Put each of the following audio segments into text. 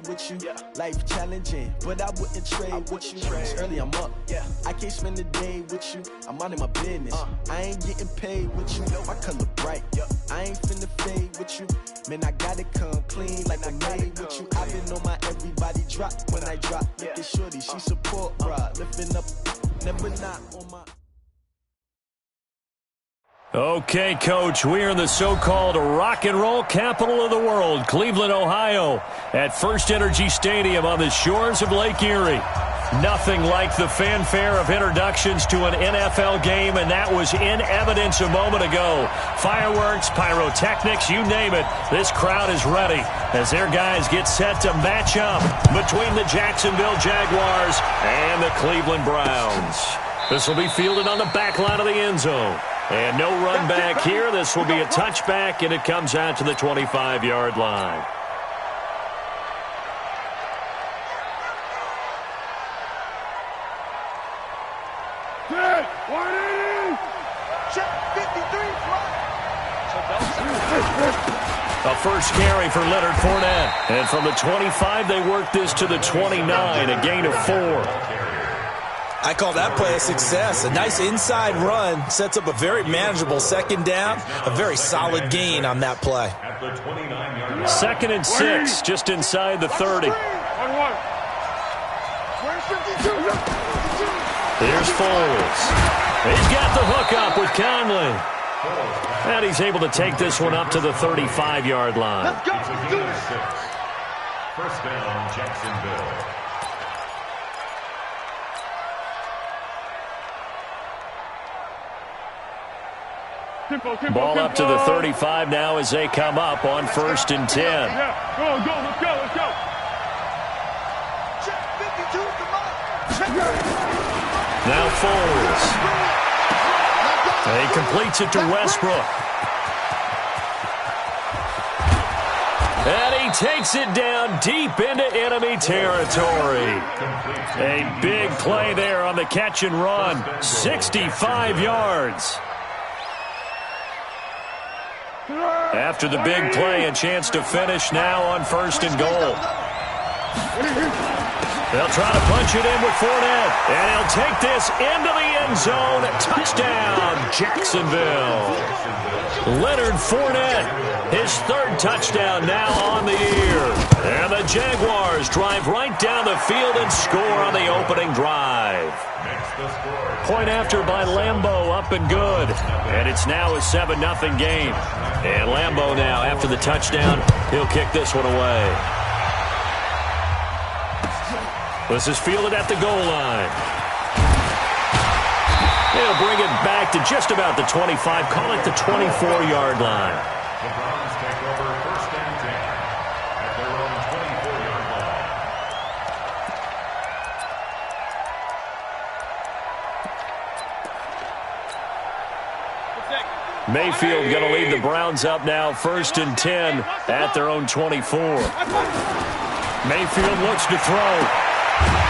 with you. Life challenging, but I wouldn't trade with you. It's early, I'm up. I can't spend the day with you. I'm minding my business. I ain't getting paid with you. My color bright. I ain't finna fade with you. Man, I gotta come clean like I made with you. I've been on my everybody drop when I drop. Look at shorty, she support rod. Lifting up, never not on my... Okay, Coach, we are in the so-called rock and roll capital of the world, Cleveland, Ohio, at First Energy Stadium on the shores of Lake Erie. Nothing like the fanfare of introductions to an NFL game, and that was in evidence a moment ago. Fireworks, pyrotechnics, you name it. This crowd is ready as their guys get set to match up between the Jacksonville Jaguars and the Cleveland Browns. This will be fielded on the back line of the end zone. And no run back here. This will be a touchback, and it comes out to the 25-yard line. A first carry for Leonard Fournette. And from the 25, they work this to the 29, a gain of 4. I call that play a success. A nice inside run sets up a very manageable second down. A very solid gain on that play. 2nd and 6, just inside the 30. Here's Foles. He's got the hook up with Conley. And he's able to take this one up to the 35-yard line. Let's go. First down, Jacksonville. Ball up to the 35 now as they come up on 1st and 10. Let's go. Now Foles. He completes it to Westbrook. And he takes it down deep into enemy territory. A big play there on the catch and run. 65 yards. After the big play, a chance to finish now on 1st and goal. They'll try to punch it in with Fournette. And he'll take this into the end zone. Touchdown, Jacksonville. Leonard Fournette, his 3rd touchdown now on the year. And the Jaguars drive right down the field and score on the opening drive. Point after by Lambeau, up and good. And it's now a 7-0 game. And Lambeau now, after the touchdown, he'll kick this one away. This is fielded at the goal line. They'll bring it back to just about the 25, call it the 24-yard line. The Browns take over 1st and 10 at their own 24-yard line. Mayfield going to lead the Browns up now, 1st and 10 at their own 24. Mayfield looks to throw.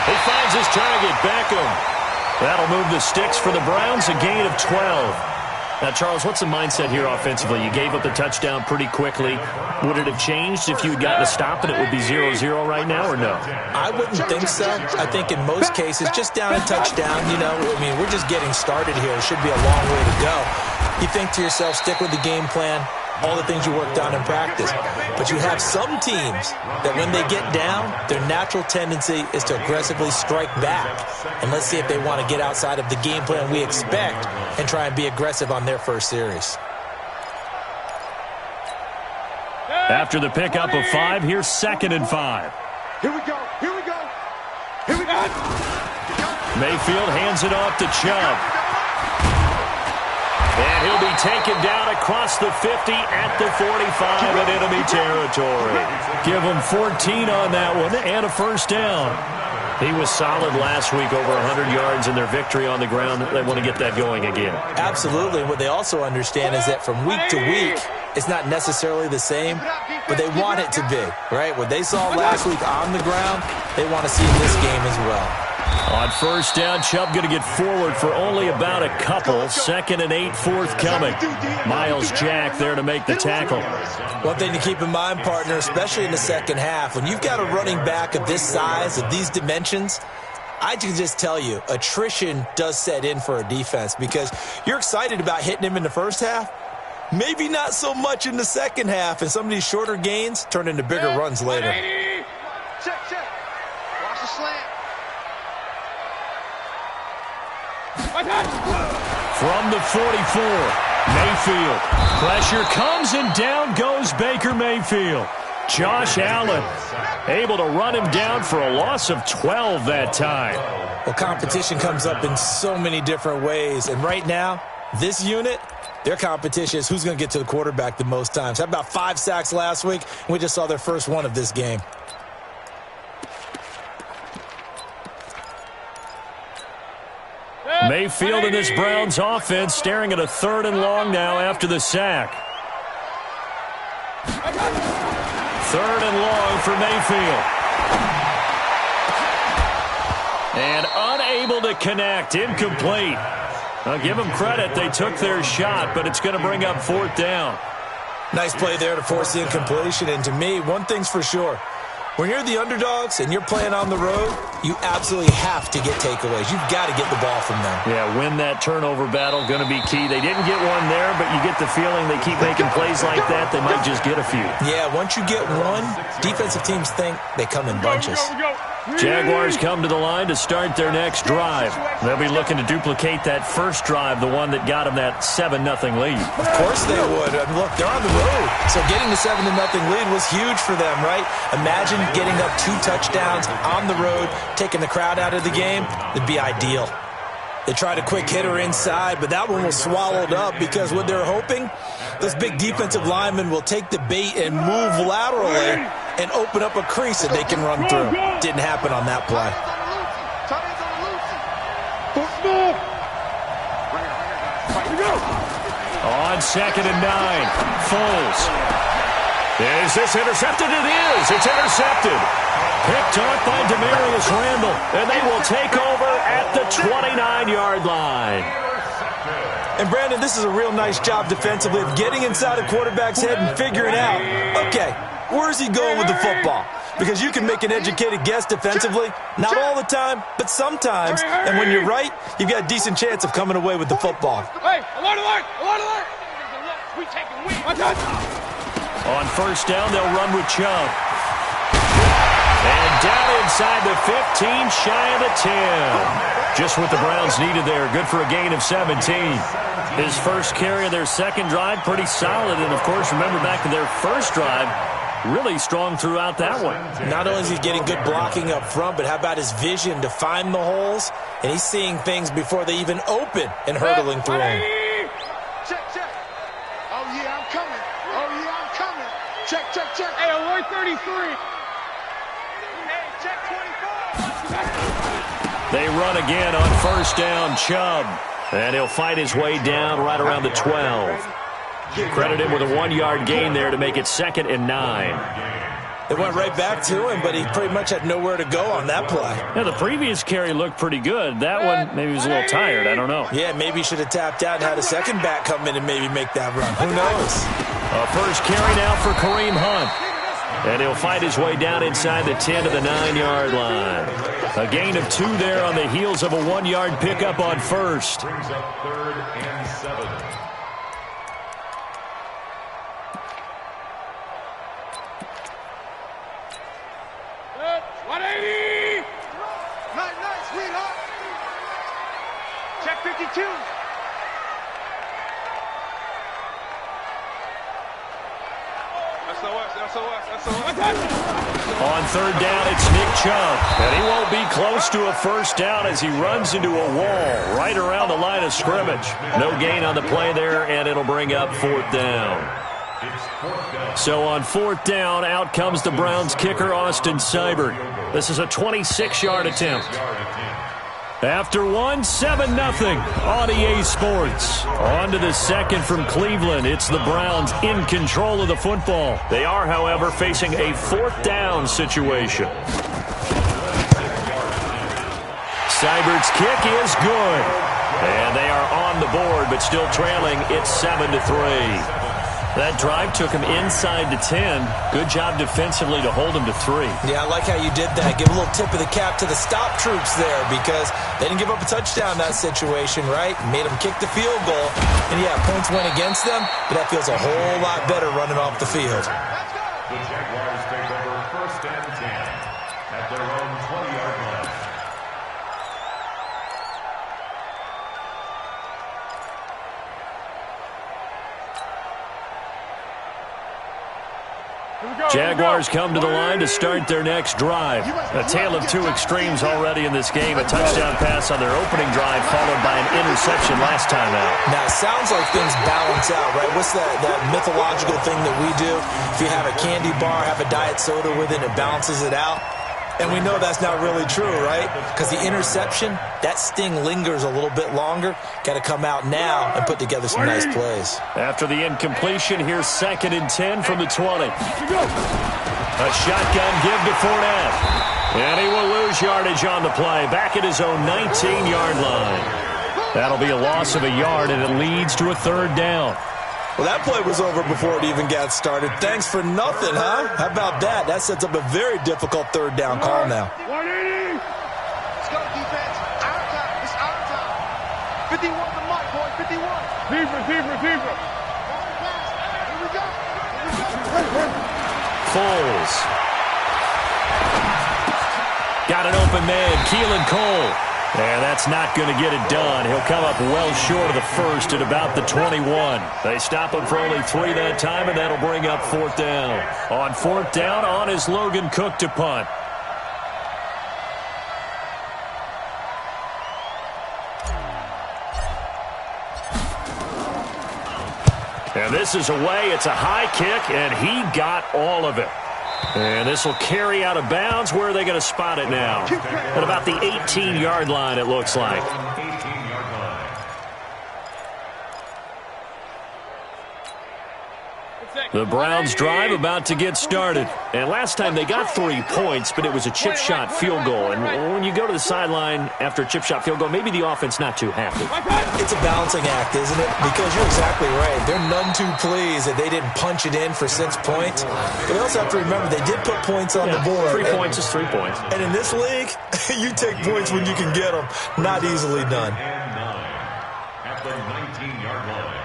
He finds his target, Beckham. That'll move the sticks for the Browns, a gain of 12. Now, Charles, what's the mindset here offensively? You gave up the touchdown pretty quickly. Would it have changed if you had gotten a stop and it would be 0-0 right now, or no? I wouldn't think so. I think in most cases, just down a touchdown, we're just getting started here. It should be a long way to go. You think to yourself, stick with the game plan, all the things you worked on in practice. But you have some teams that when they get down, their natural tendency is to aggressively strike back. And let's see if they want to get outside of the game plan we expect and try and be aggressive on their first series. After the pickup of 5, here's 2nd and 5. Here we go. Mayfield hands it off to Chubb. And he'll be taken down across the 50 at the 45 in enemy territory. Give him 14 on that one and a first down. He was solid last week, over 100 yards in their victory on the ground. They want to get that going again. Absolutely. What they also understand is that from week to week, it's not necessarily the same, but they want it to be, right? What they saw last week on the ground, they want to see in this game as well. On first down, Chubb going to get forward for only about a couple. 2nd and 8 forthcoming. Miles Jack there to make the tackle. One thing to keep in mind, partner, especially in the second half, when you've got a running back of this size, of these dimensions, I can just tell you, attrition does set in for a defense because you're excited about hitting him in the first half. Maybe not so much in the second half, and some of these shorter gains turn into bigger runs later. Check. Watch the slant. From the 44, Mayfield. Pressure comes and down goes Baker Mayfield. Josh Allen able to run him down for a loss of 12 that time. Well, competition comes up in so many different ways, and right now, this unit, their competition is who's going to get to the quarterback the most times. Had about 5 sacks last week, and we just saw their first one of this game. Mayfield in this Browns offense staring at a 3rd and long now after the sack. 3rd and long for Mayfield. And unable to connect. Incomplete. I'll give them credit. They took their shot, but it's going to bring up 4th down. Nice play there to force the incompletion. And to me, one thing's for sure. When you're the underdogs and you're playing on the road, you absolutely have to get takeaways. You've got to get the ball from them. Yeah, win that turnover battle, going to be key. They didn't get one there, but you get the feeling they keep making plays like that, they might just get a few. Yeah, once you get one, defensive teams think they come in bunches. Jaguars come to the line to start their next drive. They'll be looking to duplicate that first drive, the one that got them that 7-0 lead. Of course they would. I mean, look, they're on the road. So getting the 7-0 lead was huge for them, right? Imagine getting up 2 touchdowns on the road, taking the crowd out of the game. It'd be ideal. They tried a quick hitter inside, but that one was swallowed up because what they're hoping, those big defensive linemen will take the bait and move laterally and open up a crease that they can run through. Didn't happen on that play. On 2nd and 9, Foles. Is this intercepted? It is. It's intercepted. Picked off by Demarius Randall, and they will take over at the 29-yard line. And, Brandon, this is a real nice job defensively of getting inside a quarterback's head and figuring out, okay, where's he going with the football? Because you can make an educated guess defensively, not all the time, but sometimes. And when you're right, you've got a decent chance of coming away with the football. Hey, alert! We take a win. On first down, they'll run with Chubb. And down inside the 15, shy of the 10. Just what the Browns needed there. Good for a gain of 17. His first carry of their second drive, pretty solid. And, of course, remember back to their first drive, really strong throughout that one. Not only is he getting good blocking up front, but how about his vision to find the holes? And he's seeing things before they even open and hurdling through them. Check. Oh, yeah, I'm coming. Check. Hey, alert 33. Hey, check 24. They run again on first down, Chubb. And he'll fight his way down right around the 12. Credit him with a 1-yard gain there to make it 2nd and 9. They went right back to him, but he pretty much had nowhere to go on that play. Yeah, the previous carry looked pretty good. That one, maybe he was a little tired. I don't know. Yeah, maybe he should have tapped out and had a second back come in and maybe make that run. Who knows? A first carry now for Kareem Hunt. And he'll fight his way down inside the 10 to the 9-yard line. A gain of 2 there on the heels of a 1-yard pickup on first. Brings up 3rd and 7. Nice, sweetheart. Check 52. On third down, it's Nick Chubb. And he won't be close to a first down as he runs into a wall right around the line of scrimmage. No gain on the play there, and it'll bring up 4th down. So on 4th down, out comes the Browns kicker, Austin Seibert. This is a 26-yard attempt. After one, 7-0 on EA Sports. On to the second from Cleveland. It's the Browns in control of the football. They are, however, facing a 4th down situation. Seibert's kick is good. And they are on the board, but still trailing. It's 7-3. That drive took him inside the 10. Good job defensively to hold him to 3. Yeah, I like how you did that. Give a little tip of the cap to the stop troops there because they didn't give up a touchdown in that situation, right? Made them kick the field goal. And, yeah, points went against them, but that feels a whole lot better running off the field. The Jaguars take over 1st and 10 at their own 20-yard line. Jaguars come to the line to start their next drive. A tale of two extremes already in this game. A touchdown pass on their opening drive followed by an interception last time out. Now, it sounds like things balance out, right? What's that mythological thing that we do? If you have a candy bar, have a diet soda with it, it balances it out. And we know that's not really true, right? Because the interception, that sting lingers a little bit longer. Got to come out now and put together some nice plays. After the incompletion, here's 2nd and 10 from the 20. A shotgun give to Fournette. And he will lose yardage on the play. Back at his own 19-yard line. That'll be a loss of a yard, and it leads to a 3rd down. Well, that play was over before it even got started. Thanks for nothing, huh? How about that? That sets up a very difficult 3rd down call now. 180. Let's go, defense. Our time. It's our time. 51 the mic, boy. 51. Deeper. Here we go. Foles. Got an open man, Keelan Cole. And that's not going to get it done. He'll come up well short of the 1st at about the 21. They stop him for only 3 that time, and that'll bring up 4th down. On 4th down, on is Logan Cook to punt. And this is away. It's a high kick, and he got all of it. And this will carry out of bounds. Where are they going to spot it now? At about the 18-yard line, it looks like. 18-yard line. The Browns drive about to get started. And last time they got 3 points, but it was a chip shot field goal. And when you go to the sideline after a chip shot field goal, maybe the offense not too happy. It's a balancing act, isn't it? Because you're exactly right. They're none too pleased that they didn't punch it in for 6 points. But you also have to remember they did put points on the board. 3 points is 3 points. And in this league, you take points when you can get them. Not easily done. And 9 at the 19-yard line.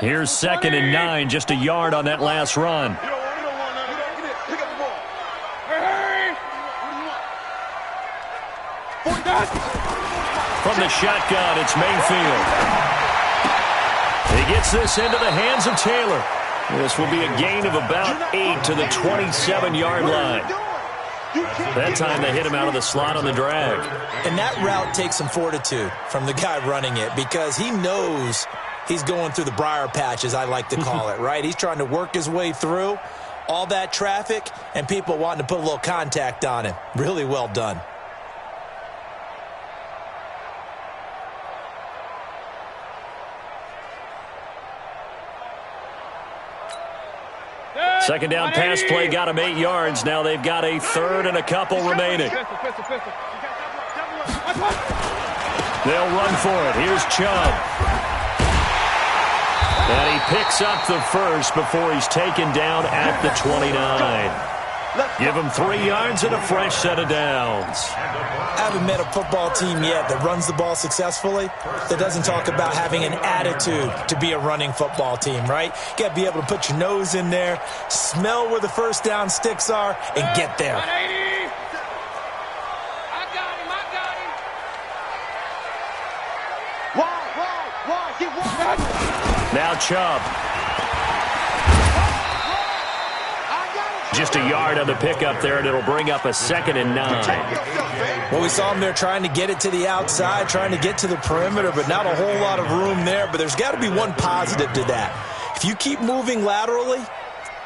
Here's 2nd and 9, just a yard on that last run. You don't want none. Pick up the ball. Hey! From the shotgun, it's Mayfield. He gets this into the hands of Taylor. This will be a gain of about 8 to the 27-yard line. That time they hit him out of the slot on the drag. And that route takes some fortitude from the guy running it because he knows he's going through the briar patch, as I like to call it, right? He's trying to work his way through all that traffic and people wanting to put a little contact on him. Really well done. Second down pass play got him 8 yards. Now they've got a 3rd and a couple remaining. They'll run for it. Here's Chubb. And he picks up the 1st before he's taken down at the 29. Give him 3 yards and a fresh set of downs. I haven't met a football team yet that runs the ball successfully that doesn't talk about having an attitude to be a running football team, right? You got to be able to put your nose in there, smell where the first down sticks are, and get there. I got him. Why? Get one. Now Chubb. Just a yard on the pickup there, and it'll bring up a 2nd and 9. Well, we saw him there trying to get it to the outside, trying to get to the perimeter, but not a whole lot of room there. But there's got to be one positive to that. If you keep moving laterally,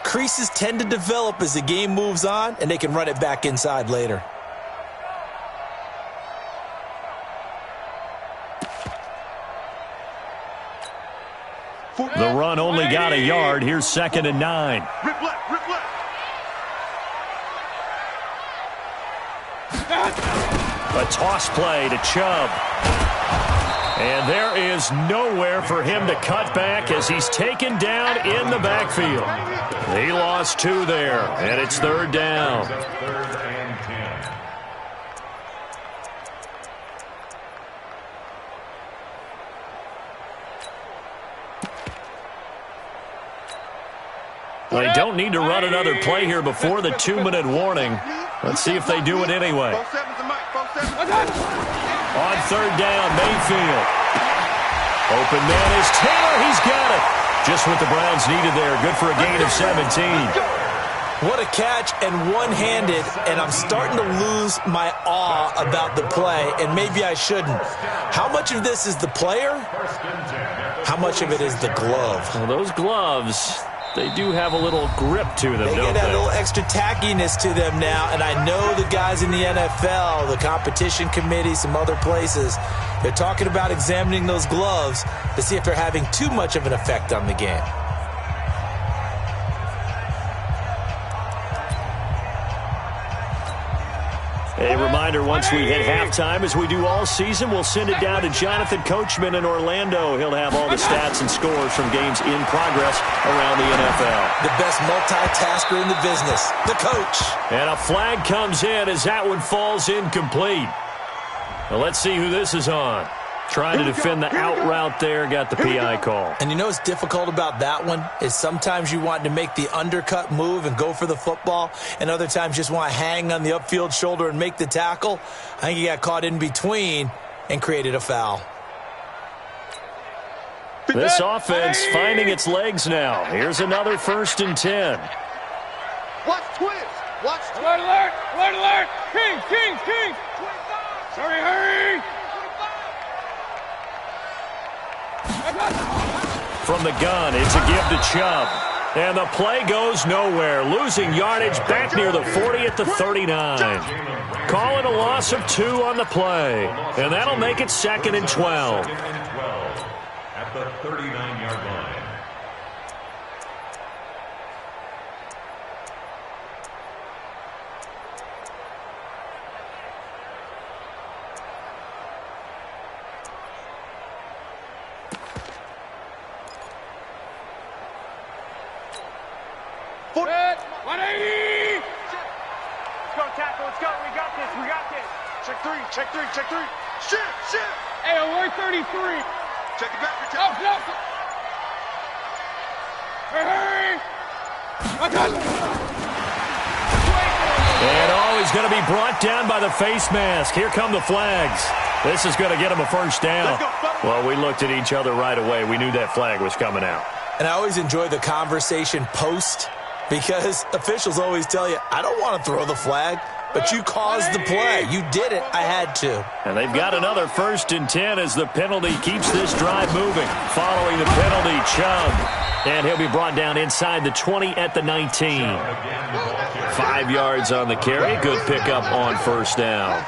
creases tend to develop as the game moves on, and they can run it back inside later. The run only got a yard. Here's 2nd and 9. Rip left, rip left. A toss play to Chubb. And there is nowhere for him to cut back as he's taken down in the backfield. He lost 2 there, and it's 3rd down. 3rd and 10. They don't need to run another play here before the 2-minute warning. Let's see if they do it anyway. On 3rd down, Mayfield. Open man is Taylor. He's got it. Just what the Browns needed there. Good for a gain of 17. What a catch, and one-handed, and I'm starting to lose my awe about the play, and maybe I shouldn't. How much of this is the player? How much of it is the glove? Well, those gloves, they do have a little grip to them, They don't get a they? little extra tackiness to them now, and I know the guys in the NFL, the competition committee, some other places, they're talking about examining those gloves to see if they're having too much of an effect on the game. A reminder, once we hit halftime, as we do all season, we'll send it down to Jonathan Coachman in Orlando. He'll have all the stats and scores from games in progress around the NFL. The best multitasker in the business, the coach. And a flag comes in as that one falls incomplete. Well, let's see who this is on. Trying to defend the out route there, got the PI call. And you know what's difficult about that one is sometimes you want to make the undercut move and go for the football, and other times just want to hang on the upfield shoulder and make the tackle. I think he got caught in between and created a foul. This offense finding its legs now. Here's another 1st and 10. Watch twist. Watch twist. Alert, alert, alert, alert. Kings, Kings, Kings. Hurry, hurry. From the gun, it's a give to Chubb. And the play goes nowhere. Losing yardage back near the 40 at the 39. Call it a loss of 2 on the play. And that'll make it 2nd and 12. 2nd and 12 at the 39-yard line. Set. 180. Let's go, tackle. Let's go. We got this. We got this. Check 3. Check 3. Check 3. Shit. Shit. Hey, alert 33. Check it back. Check Up, up. Hurry, hurry. And he's going to be brought down by the face mask. Here come the flags. This is going to get him a 1st down. Well, we looked at each other right away. We knew that flag was coming out. And I always enjoy the conversation post, because officials always tell you, I don't want to throw the flag, but you caused the play. You did it. I had to. And they've got another 1st and 10 as the penalty keeps this drive moving. Following the penalty, Chubb. And he'll be brought down inside the 20 at the 19. 5 yards on the carry. Good pickup on 1st down.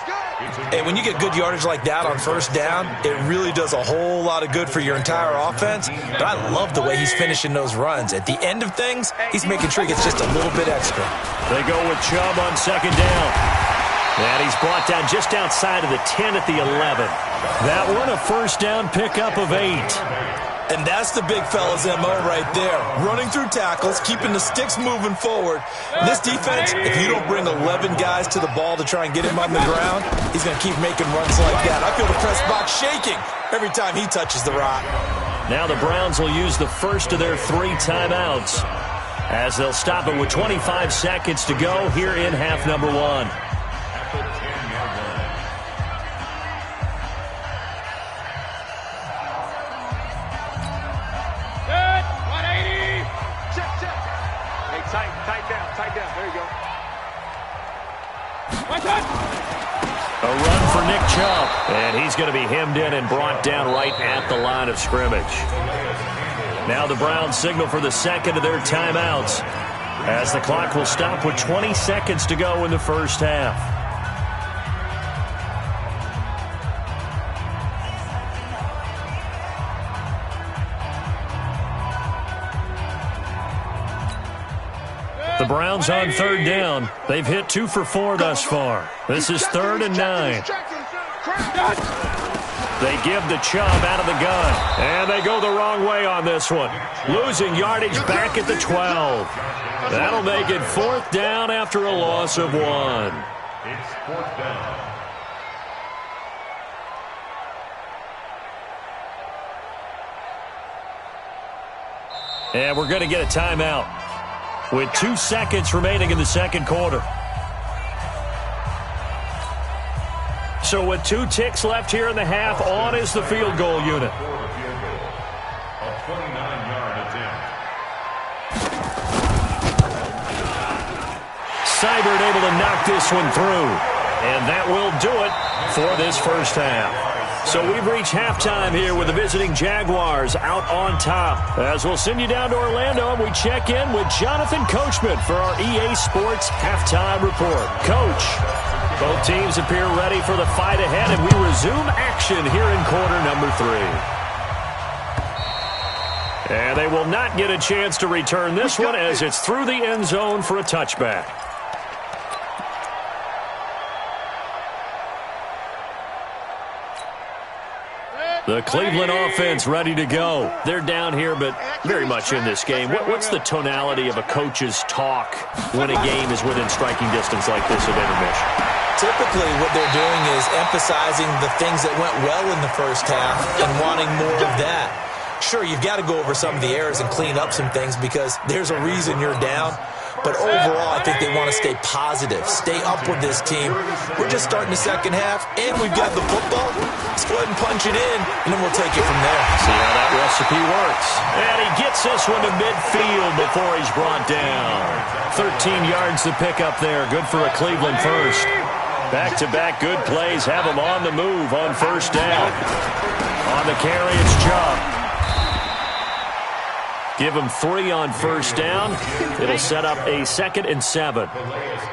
And when you get good yardage like that on 1st down, it really does a whole lot of good for your entire offense. But I love the way he's finishing those runs. At the end of things, he's making sure he gets just a little bit extra. They go with Chubb on 2nd down. And he's brought down just outside of the 10 at the 11. That one a 1st down pickup of 8. And that's the big fella's MO right there. Running through tackles, keeping the sticks moving forward. This defense, if you don't bring 11 guys to the ball to try and get him on the ground, he's going to keep making runs like that. I feel the press box shaking every time he touches the rock. Now the Browns will use the first of their 3 timeouts as they'll stop it with 25 seconds to go here in half number 1. Tight down. There you go. A run for Nick Chubb. And he's going to be hemmed in and brought down right at the line of scrimmage. Now the Browns signal for the 2nd of their timeouts as the clock will stop with 20 seconds to go in the 1st half. The Browns on third down. They've hit 2 for 4 thus far. This is 3rd and 9. They give the Chubb out of the gun, and they go the wrong way on this one. Losing yardage back at the 12. That'll make it 4th down after a loss of 1. It's 4th down. And we're going to get a timeout with 2 seconds remaining in the second quarter. So with 2 ticks left here in the half, on is the field goal unit. A 29-yard attempt. Seibert able to knock this one through. And that will do it for this first half. So we've reached halftime here with the visiting Jaguars out on top. As we'll send you down to Orlando, and we check in with Jonathan Coachman for our EA Sports Halftime Report. Coach, both teams appear ready for the fight ahead, and we resume action here in quarter number 3. And they will not get a chance to return this one as it's through the end zone for a touchback. The Cleveland offense ready to go. They're down here, but very much in this game. What's the tonality of a coach's talk when a game is within striking distance like this at intermission? Typically, what they're doing is emphasizing the things that went well in the first half and wanting more of that. Sure, you've got to go over some of the errors and clean up some things because there's a reason you're down. But overall, I think they want to stay positive, stay up with this team. We're just starting the second half, and we've got the football. Let's go ahead and punch it in, and then we'll take it from there. See how that recipe works. And he gets this one to midfield before he's brought down. 13 yards to pick up there. Good for a Cleveland first. Back-to-back good plays have them on the move on first down. On the carry, it's Chubb. Give them 3 on first down. It'll set up a 2nd and 7.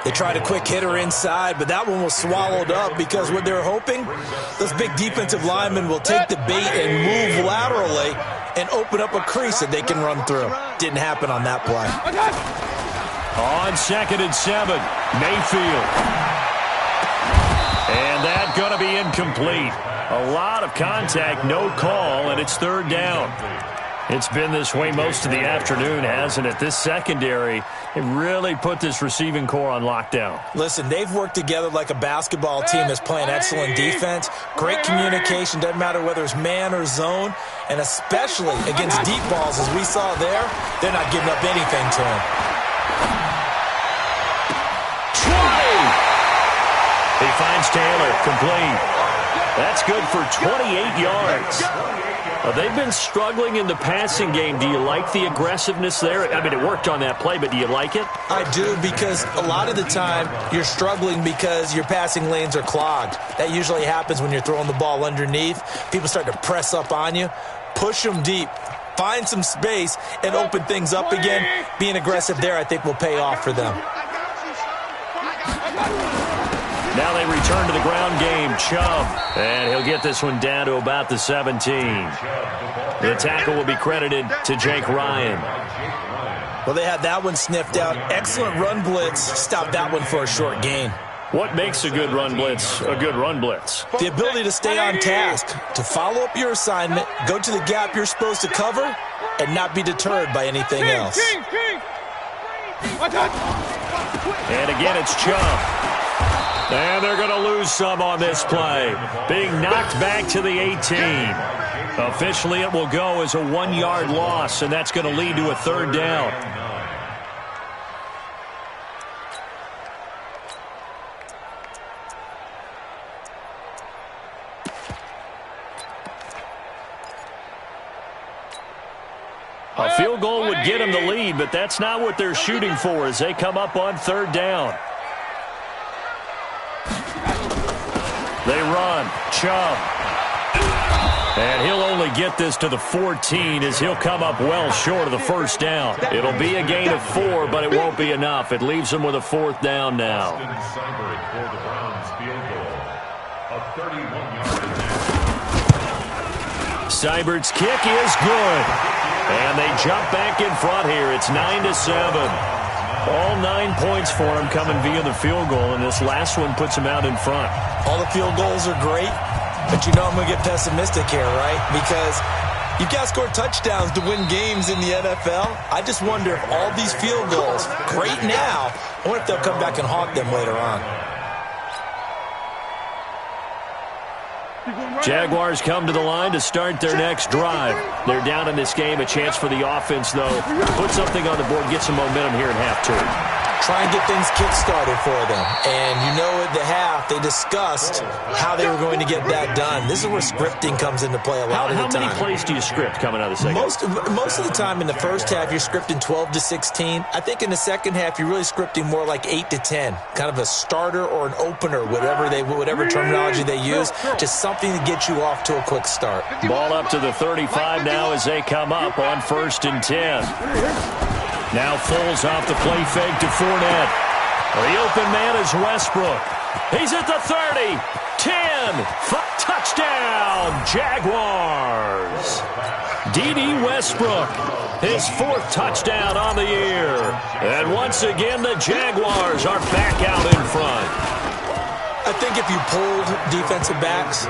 They tried a quick hitter inside, but that one was swallowed up because what they're hoping, those big defensive linemen will take the bait and move laterally and open up a crease that they can run through. Didn't happen on that play. On 2nd and 7, Mayfield. And that's going to be incomplete. A lot of contact, no call, and it's 3rd down. It's been this way most of the afternoon, hasn't it? This secondary, it really put this receiving core on lockdown. Listen, they've worked together like a basketball team that's playing excellent defense. Great communication, doesn't matter whether it's man or zone, and especially against deep balls, as we saw there, they're not giving up anything to him. He finds Taylor, complete. That's good for 28 yards. They've been struggling in the passing game. Do you like the aggressiveness there? I mean, it worked on that play, but do you like it? I do, because a lot of the time you're struggling because your passing lanes are clogged. That usually happens when you're throwing the ball underneath. People start to press up on you. Push them deep. Find some space and open things up again. Being aggressive there, I think, will pay off for them. Now they return to the ground game. Chubb, and he'll get this one down to about the 17. The tackle will be credited to Jake Ryan. Well, they had that one sniffed out. Excellent run blitz. Stopped that one for a short gain. What makes a good run blitz a good run blitz? The ability to stay on task, to follow up your assignment, go to the gap you're supposed to cover, and not be deterred by anything else. And again, it's Chubb. And they're going to lose some on this play. Being knocked back to the 18. Officially, it will go as a 1-yard loss, and that's going to lead to a 3rd down. A field goal would get them the lead, but that's not what they're shooting for as they come up on 3rd down. They run. Chubb. And he'll only get this to the 14 as he'll come up well short of the first down. It'll be a gain of 4, but it won't be enough. It leaves them with a 4th down now. Seibert's kick is good. And they jump back in front here. It's 9-7. All 9 points for him coming via the field goal, and this last one puts him out in front. All the field goals are great, but you know I'm going to get pessimistic here, right? Because you've got to score touchdowns to win games in the NFL. I just wonder if all these field goals, great now, I wonder if they'll come back and haunt them later on. Jaguars come to the line to start their next drive. They're down in this game. A chance for the offense, though. Put something on the board, get some momentum here in half two. Try and get things kick-started for them. And you know at the half, they discussed how they were going to get that done. This is where scripting comes into play a lot of the time. How many plays do you script coming out of the second? Most of the time in the first half, you're scripting 12 to 16. I think in the second half, you're really scripting more like 8 to 10. Kind of a starter or an opener, whatever terminology they use. Just something to get you off to a quick start. Ball up to the 35 now as they come up on 1st and 10. Now Foles off the play fake to Fournette. The open man is Westbrook. He's at the 30, 10, touchdown, Jaguars. D.D. Westbrook, his 4th touchdown on the year. And once again, the Jaguars are back out in front. I think if you pulled defensive backs,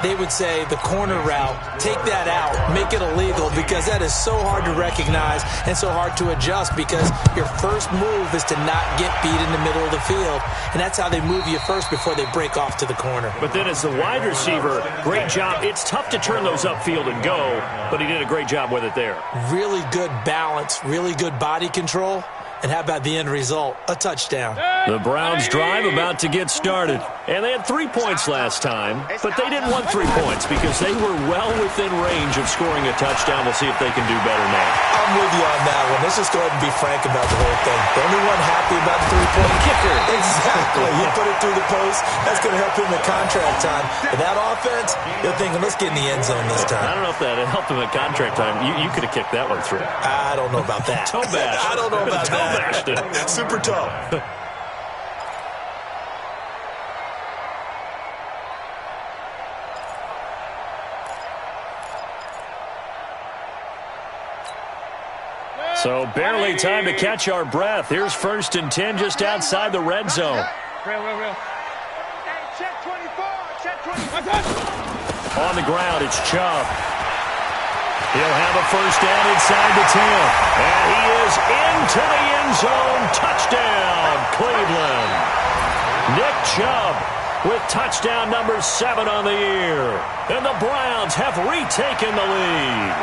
they would say the corner route, take that out, make it illegal, because that is so hard to recognize and so hard to adjust, because your first move is to not get beat in the middle of the field, and that's how they move you first before they break off to the corner. But then as the wide receiver, great job. It's tough to turn those upfield and go, but he did a great job with it there. Really good balance, really good body control. And how about the end result? A touchdown. The Browns drive about to get started. And they had 3 points last time, but they didn't want 3 points because they were well within range of scoring a touchdown. We'll see if they can do better now. I'm with you on that one. Let's just go ahead and be frank about the whole thing. The only one happy about the 3-point kicker. Exactly. You put it through the post. That's going to help him in contract time. But that offense, they're thinking, let's get in the end zone this time. I don't know if that helped him at contract time. You could have kicked that one through. I don't know about that. Toe bash. I don't know about that. Super tough. So barely time to catch our breath. Here's 1st and 10 just outside the red zone. Real. Hey, check 24. Check 24. On the ground, it's Chubb. He'll have a first down inside the 10. And he is into the end zone. Touchdown, Cleveland. Nick Chubb with touchdown number 7 on the year. And the Browns have retaken the lead.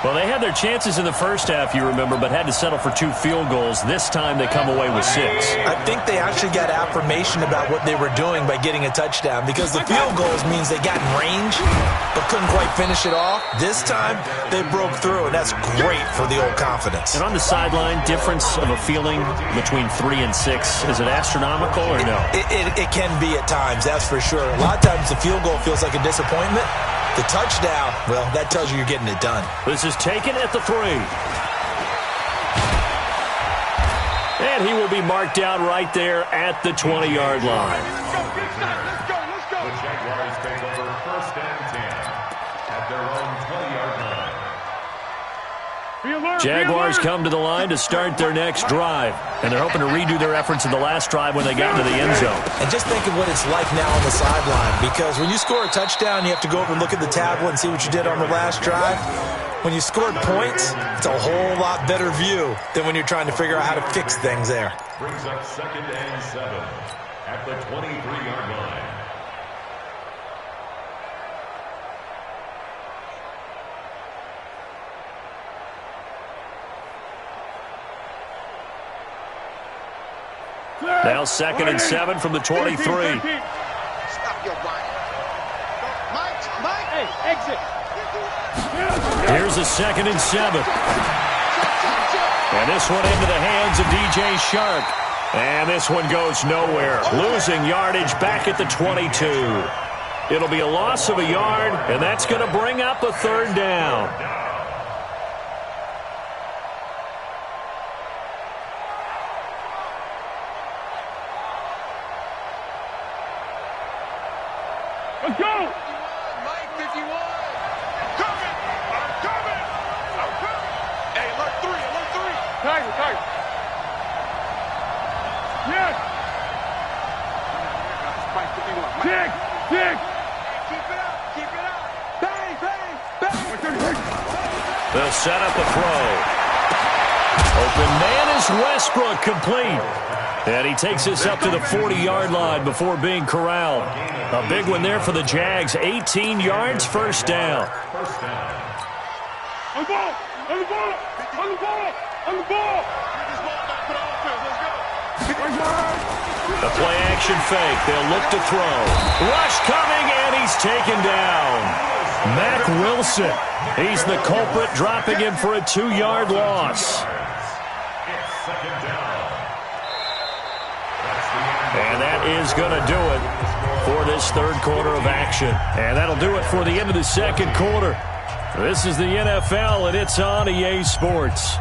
Well, they had their chances in the first half, you remember, but had to settle for 2 field goals. This time they come away with 6. I think they actually got affirmation about what they were doing by getting a touchdown, because the field goals means they got in range but couldn't quite finish it off. This time they broke through, and that's great for the old confidence. And on the sideline, difference of a feeling between 3 and 6, is it astronomical or no? It can be at times, that's for sure. A lot of times the field goal feels like a disappointment. The touchdown, well, that tells you you're getting it done. This is taken at the 3. And he will be marked down right there at the 20-yard line. Let's go. The Jaguars take over 1st and 10 at their own 20-yard line. Jaguars come to the line to start their next drive. And they're hoping to redo their efforts in the last drive when they got into the end zone. And just think of what it's like now on the sideline, because when you score a touchdown, you have to go over and look at the tablet and see what you did on the last drive. When you scored points, it's a whole lot better view than when you're trying to figure out how to fix things there. Brings up 2nd and 7 at the 23-yard line. Now 2nd and 7 from the 23. Stop your whining. Mike. Hey, exit. Here's a 2nd and 7. And this one into the hands of DJ Shark. And this one goes nowhere. Losing yardage back at the 22. It'll be a loss of a yard, and that's going to bring up a 3rd down. Let's go. Mike 51. I'm coming. Hey, alert 3. Tiger. Kick! Kick! Keep it up! Keep it up! Bang! Bang! Bang! They'll set up a throw. Open man is Westbrook, complete. And he takes us up to the 40-yard line before being corralled. A big one there for the Jags. 18 yards, first down. On the ball! On the ball! On the ball! On the ball! A play-action fake. They'll look to throw. Rush coming, and he's taken down. Mack Wilson. He's the culprit, dropping him for a 2-yard loss. And that is going to do it for this third quarter of action. And that'll do it for the end of the second quarter. This is the NFL, and it's on EA Sports.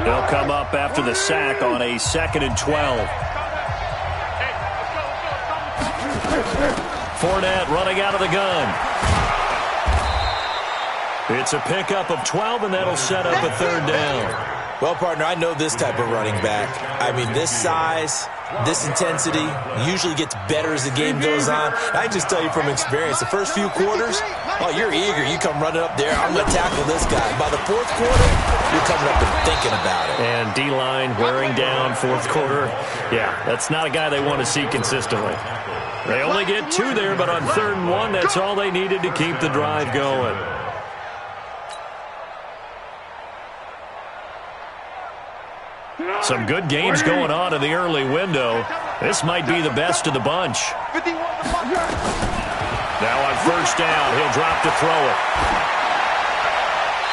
They'll come up after the sack on a 2nd and 12. Fournette running out of the gun. It's a pickup of 12, and that'll set up a 3rd down. Well, partner, I know this type of running back. I mean, this size, this intensity usually gets better as the game goes on. I just tell you from experience, the first few quarters, oh, you're eager. You come running up there, I'm going to tackle this guy. By the 4th quarter, you're coming up and thinking about it. And D-line wearing down 4th quarter. Yeah, that's not a guy they want to see consistently. They only get 2 there, but on 3rd and 1, that's all they needed to keep the drive going. Some good games going on in the early window. This might be the best of the bunch. Now on 1st down, he'll drop to throw it.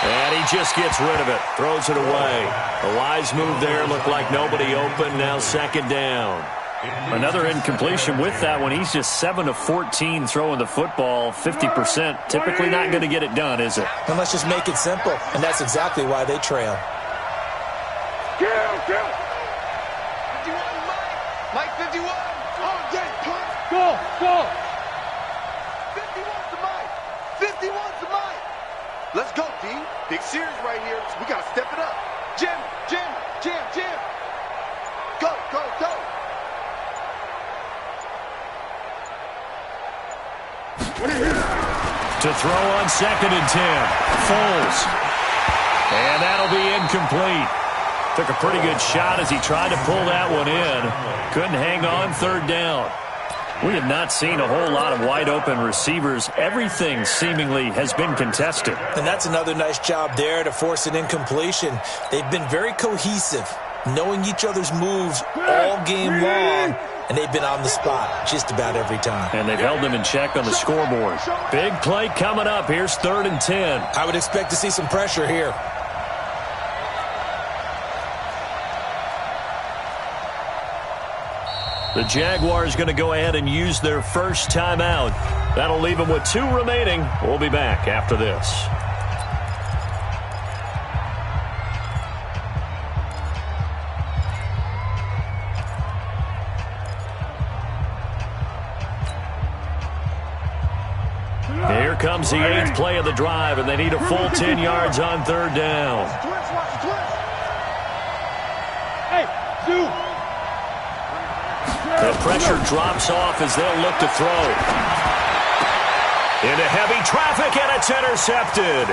And he just gets rid of it, throws it away. A wise move there, looked like nobody open, now 2nd down. Another incompletion with that one. He's just 7 of 14 throwing the football, 50%. Typically not going to get it done, is it? And let's just make it simple, and that's exactly why they trail. Kill! 51, Mike 51. Oh, yeah, punt. Go! Go! 51's to Mike. 51's to Mike. Let's go, D. Big series right here. We got to step it up. Jim. Go, go, go. To throw on 2nd and 10. Foles. And that'll be incomplete. Took a pretty good shot as he tried to pull that one in. Couldn't hang on, 3rd down. We have not seen a whole lot of wide-open receivers. Everything seemingly has been contested. And that's another nice job there to force an incompletion. They've been very cohesive, knowing each other's moves all game long, and they've been on the spot just about every time. And they've held them in check on the scoreboard. Big play coming up. Here's 3rd and 10. I would expect to see some pressure here. The Jaguars going to go ahead and use their first timeout. That'll leave them with 2 remaining. We'll be back after this. Here comes the 8th play of the drive, and they need a full 10 yards on 3rd down. Hey, Sue! The pressure drops off as they'll look to throw. Into heavy traffic, and it's intercepted.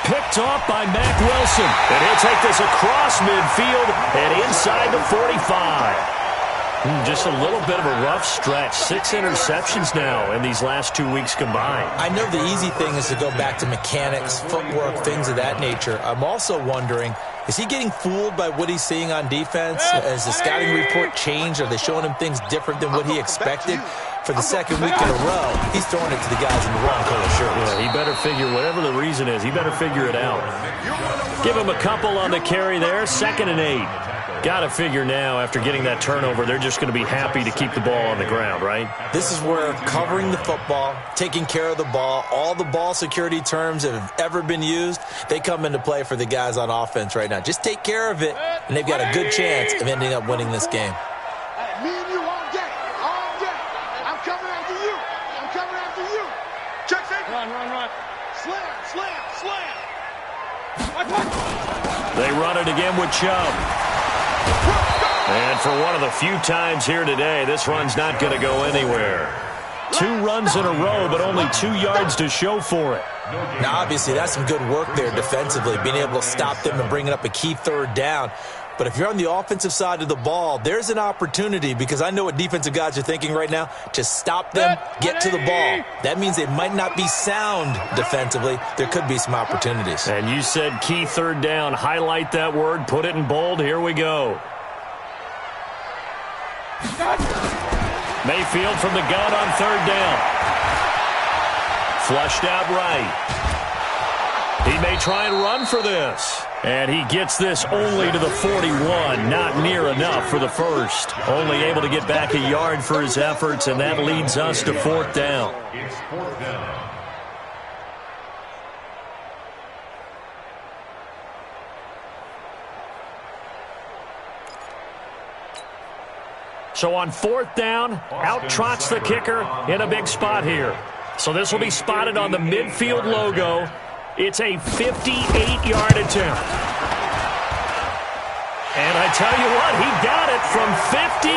Picked off by Mack Wilson. And he'll take this across midfield and inside the 45. Just a little bit of a rough stretch. 6 interceptions now in these last 2 weeks combined. I know the easy thing is to go back to mechanics, footwork, things of that nature. I'm also wondering, is he getting fooled by what he's seeing on defense? Has the scouting report changed? Are they showing him things different than what he expected? For the 2nd week in a row, he's throwing it to the guys in the wrong color shirts. Yeah, he better figure, whatever the reason is, he better figure it out. Give him a couple on the carry there, 2nd and 8. Got to figure now, after getting that turnover, they're just going to be happy to keep the ball on the ground, right? This is where covering the football, taking care of the ball, all the ball security terms that have ever been used, they come into play for the guys on offense right now. Just take care of it, and they've got a good chance of ending up winning this game. Me and you all day. All day. I'm coming after you. I'm coming after you. Check it. Run. Slam. They run it again with Chubb. And for one of the few times here today, this run's not going to go anywhere. 2 runs in a row, but only 2 yards to show for it. Now, obviously, that's some good work there defensively, being able to stop them and bringing up a key third down. But if you're on the offensive side of the ball, there's an opportunity, because I know what defensive guys are thinking right now, to stop them, get to the ball. That means they might not be sound defensively. There could be some opportunities. And you said key third down. Highlight that word. Put it in bold. Here we go. Mayfield from the gun on third down. Flushed out right. He may try and run for this. And he gets this only to the 41. Not near enough for the first. Only able to get back a yard for his efforts, and that leads us to 4th down. It's 4th down. So on 4th down, out trots the kicker in a big spot here. So this will be spotted on the midfield logo. It's a 58-yard attempt. And I tell you what, he got it from 58.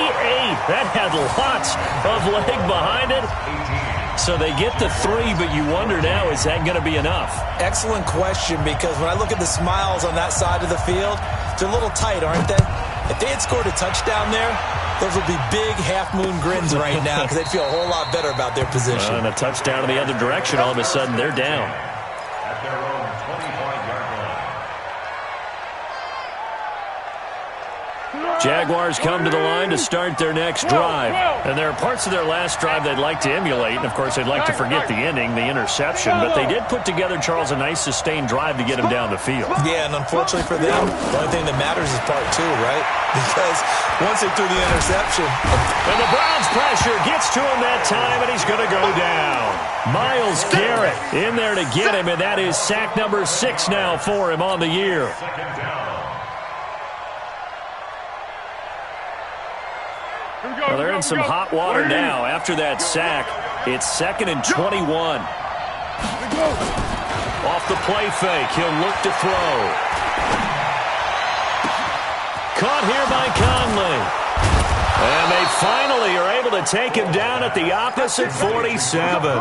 That had lots of leg behind it. So they get the 3, but you wonder now, is that going to be enough? Excellent question, because when I look at the smiles on that side of the field, they're a little tight, aren't they? If they had scored a touchdown there, those would be big half-moon grins right now, because they'd feel a whole lot better about their position. And a touchdown in the other direction, all of a sudden they're down. At their own 25-yard line. Jaguars come to the line to start their next drive. And there are parts of their last drive they'd like to emulate. And, of course, they'd like to forget the ending, the interception. But they did put together, Charles, a nice sustained drive to get him down the field. Yeah, and unfortunately for them, the only thing that matters is part 2, right? Because once they threw the interception. And the Browns' pressure gets to him that time, and he's going to go down. Myles Garrett in there to get him, and that is sack number 6 now for him on the year. 2nd down. Well, they're in some hot water now. After that sack, it's 2nd and 21. Off the play fake, he'll look to throw. Caught here by Conley. And they finally are able to take him down at the opposite 47.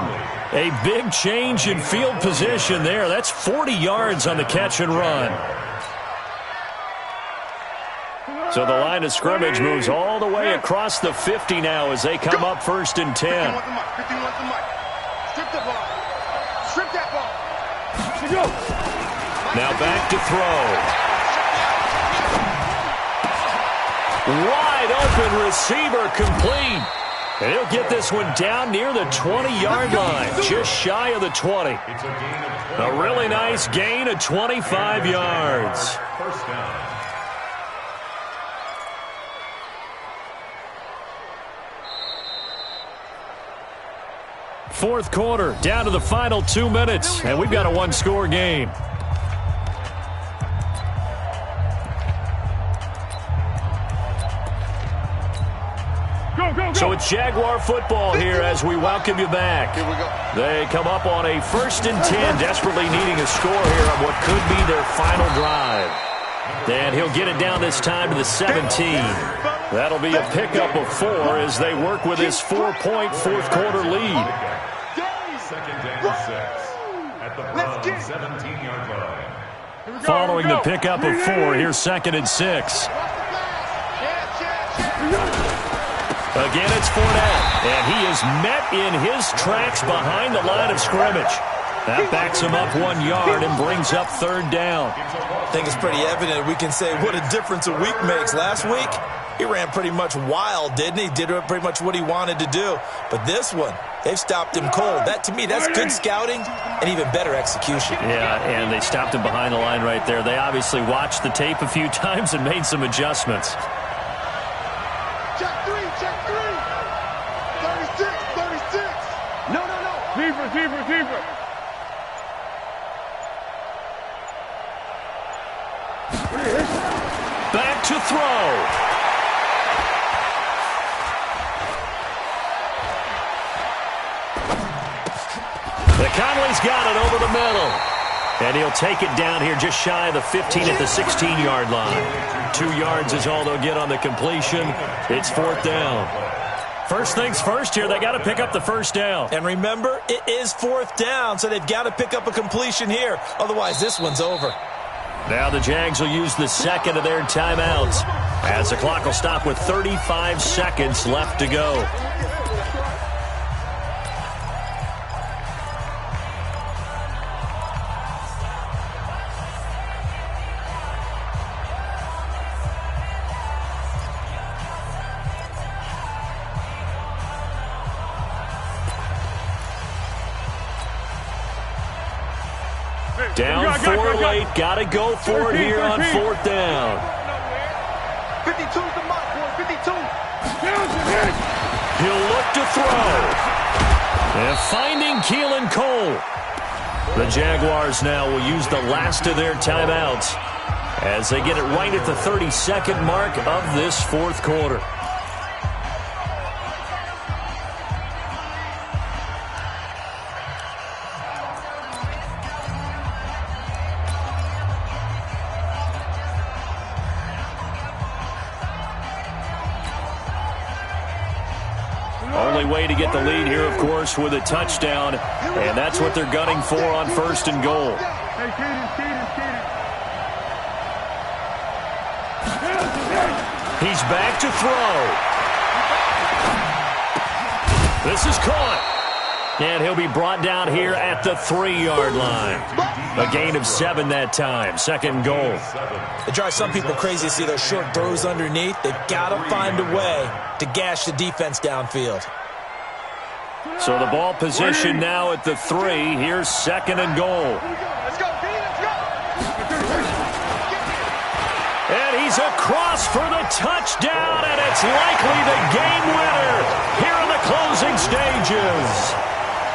A big change in field position there. That's 40 yards on the catch and run. So the line of scrimmage moves all the way across the 50 now as they come up 1st and 10. 50 wants the mic. 50 wants the mic. Strip the ball. Strip that ball. Now back to throw. Wide open receiver complete. And he'll get this one down near the 20-yard line, just shy of the 20. It's a gain of 20. A really nice gain of 25 yards. 1st down. Fourth quarter, down to the final 2 minutes, and we've got a 1-score game. So it's Jaguar football here as we welcome you back. Here we go. They come up on a 1st and 10, desperately needing a score here on what could be their final drive. And he'll get it down this time to the 17. That'll be a pickup of 4 as they work with his 4-point fourth quarter lead. 2nd and 6 at the Browns' 17-yard line. Following the pickup of 4, here's 2nd and 6. Again, it's Fournette, and he is met in his tracks behind the line of scrimmage. That backs him up 1 yard and brings up 3rd down. I think it's pretty evident we can say what a difference a week makes. Last week, he ran pretty much wild, didn't he? Did pretty much what he wanted to do. But this one, they've stopped him cold. That, to me, that's good scouting and even better execution. Yeah, and they stopped him behind the line right there. They obviously watched the tape a few times and made some adjustments. Check 3, check 3. 36, 36. No. Receiver. Back to throw. The Conley's got it over the middle. And he'll take it down here just shy of the 15 at the 16-yard line. 2 yards is all they'll get on the completion. It's 4th down. First things first here, they got to pick up the first down. And remember, it is 4th down, so they've got to pick up a completion here. Otherwise, this one's over. Now the Jags will use the second of their timeouts as the clock will stop with 35 seconds left to go. Down 4 late, got to go for it here on 4th down. 52's the mark, boy, 52. He'll look to throw. And finding Keelan Cole. The Jaguars now will use the last of their timeouts as they get it right at the 32nd mark of this 4th quarter. Only way to get the lead here, of course, with a touchdown, and that's what they're gunning for on 1st and goal. He's back to throw. This is caught. And he'll be brought down here at the 3-yard line. A gain of 7 that time. 2nd goal. It drives some people crazy to see those short throws underneath. They've got to find a way to gash the defense downfield. So the ball position now at the 3. Here's 2nd and goal. Let's go, D, let's go. And he's across for the touchdown, and it's likely the game winner here in the closing stages.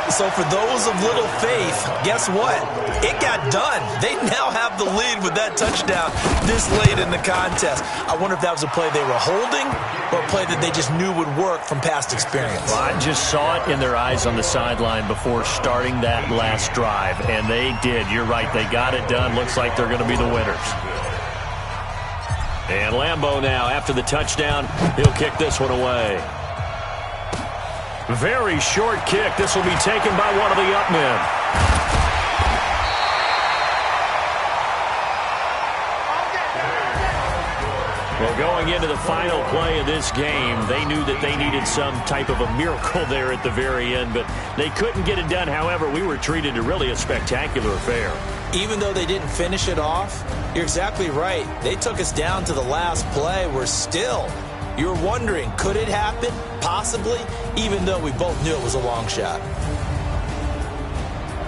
So for those of little faith, guess what? It got done. They now have the lead with that touchdown this late in the contest. I wonder if that was a play they were holding or a play that they just knew would work from past experience. Well, I just saw it in their eyes on the sideline before starting that last drive, and they did. You're right. They got it done. Looks like they're going to be the winners. And Lambeau now, after the touchdown, he'll kick this one away. Very short kick. This will be taken by one of the up men. Well, going into the final play of this game, they knew that they needed some type of a miracle there at the very end, but they couldn't get it done. However, we were treated to really a spectacular affair. Even though they didn't finish it off, you're exactly right. They took us down to the last play. We're still... You're wondering, could it happen? Possibly, even though we both knew it was a long shot.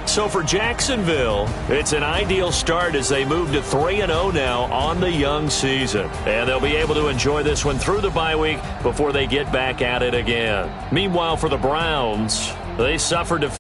So for Jacksonville, it's an ideal start as they move to 3-0 now on the young season. And they'll be able to enjoy this one through the bye week before they get back at it again. Meanwhile, for the Browns, they suffered a